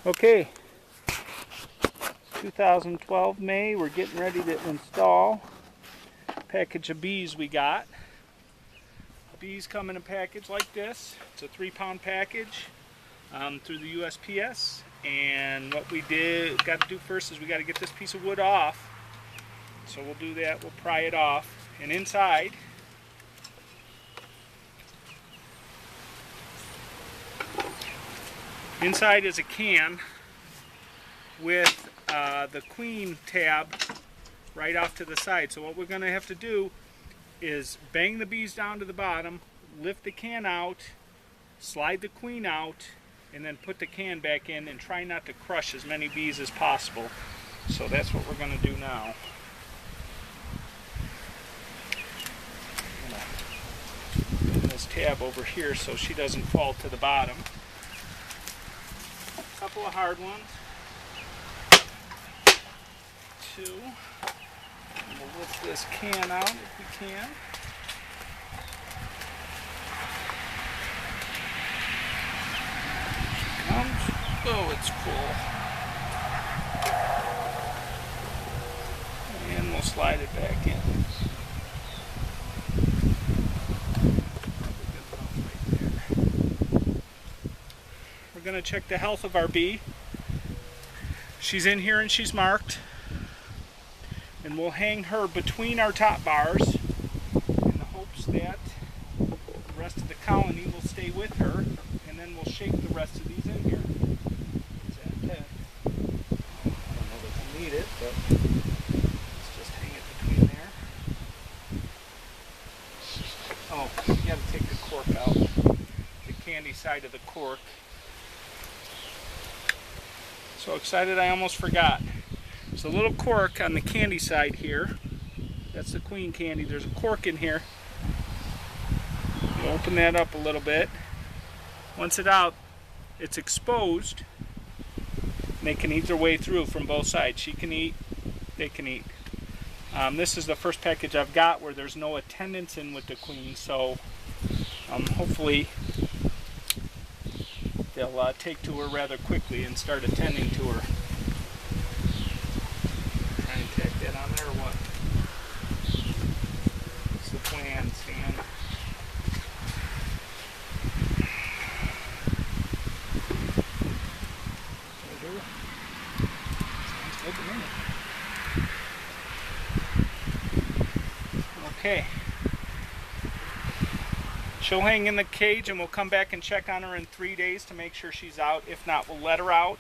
Okay, 2012 May, we're getting ready to install a package of bees we got. Bees come in a package like this. It's a 3-pound package through the USPS. And what we got to do first is we got to get this piece of wood off. So we'll do that, we'll pry it off. And inside is a can with the queen tab right off to the side. So what we're going to have to do is bang the bees down to the bottom, lift the can out, slide the queen out, and then put the can back in and try not to crush as many bees as possible. So that's what we're going to do now. I'm going to pin this tab over here so she doesn't fall to the bottom. A couple of hard ones. 2. And we'll lift this can out if we can. Comes. Oh, it's full. And we'll slide it back in. We're going to check the health of our bee. She's in here and she's marked. And we'll hang her between our top bars in the hopes that the rest of the colony will stay with her, and then we'll shake the rest of these in here. I don't know that we'll need it, but let's just hang it between there. Oh, you got to take the cork out, the candy side of the cork. So excited I almost forgot. There's a little cork on the candy side here. That's the queen candy. There's a cork in here. You open that up a little bit. Once it's out, it's exposed. They can eat their way through from both sides. She can eat, they can eat. This is the first package I've got where there's no attendants in with the queen, so hopefully they'll take to her rather quickly and start attending to her. Tack that on there or what? What's the plan, Stan? Okay. She'll hang in the cage and we'll come back and check on her in 3 days to make sure she's out. If not, we'll let her out.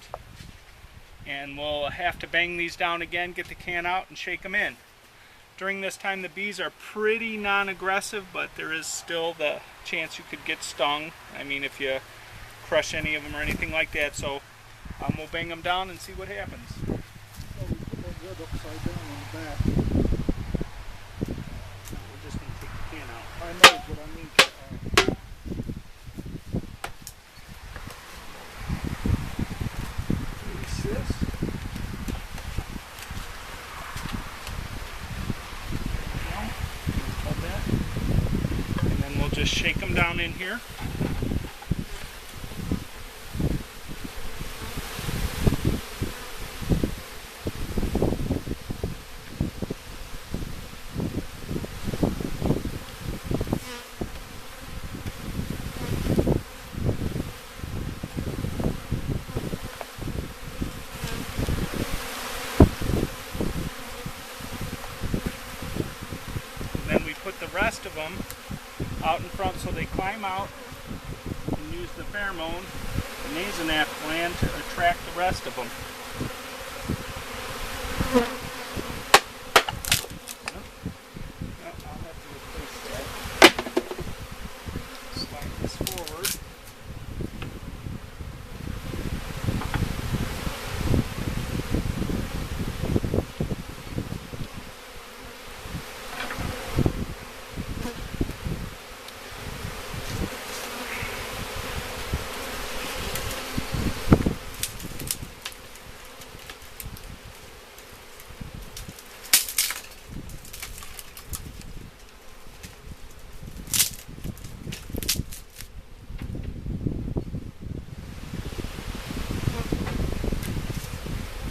And we'll have to bang these down again, get the can out, and shake them in. During this time, the bees are pretty non-aggressive, but there is still the chance you could get stung. I mean, if you crush any of them or anything like that. So we'll bang them down and see what happens. Well, we put that wood upside down on the back. We're just going to take the can out. I know, but I mean just shake them down in here. And then we put the rest of them out in front so they climb out and use the pheromone, the nasonap gland, to attract the rest of them. I'll have to replace that. Slide this forward.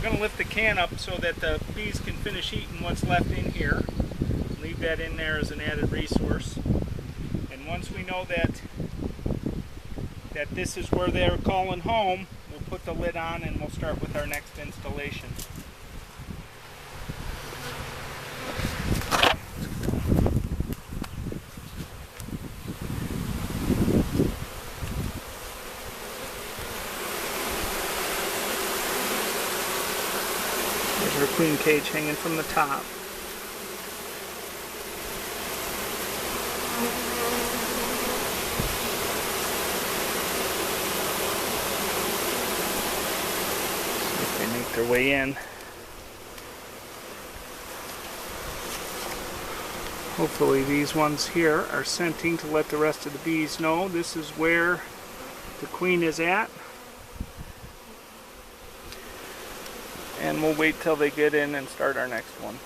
going to lift the can up so that the bees can finish eating what's left in here. Leave that in there as an added resource. And once we know that this is where they're calling home, we'll put the lid on and we'll start with our next installation. There's our queen cage hanging from the top. See if they make their way in. Hopefully these ones here are scenting to let the rest of the bees know this is where the queen is at. And we'll wait till they get in and start our next one.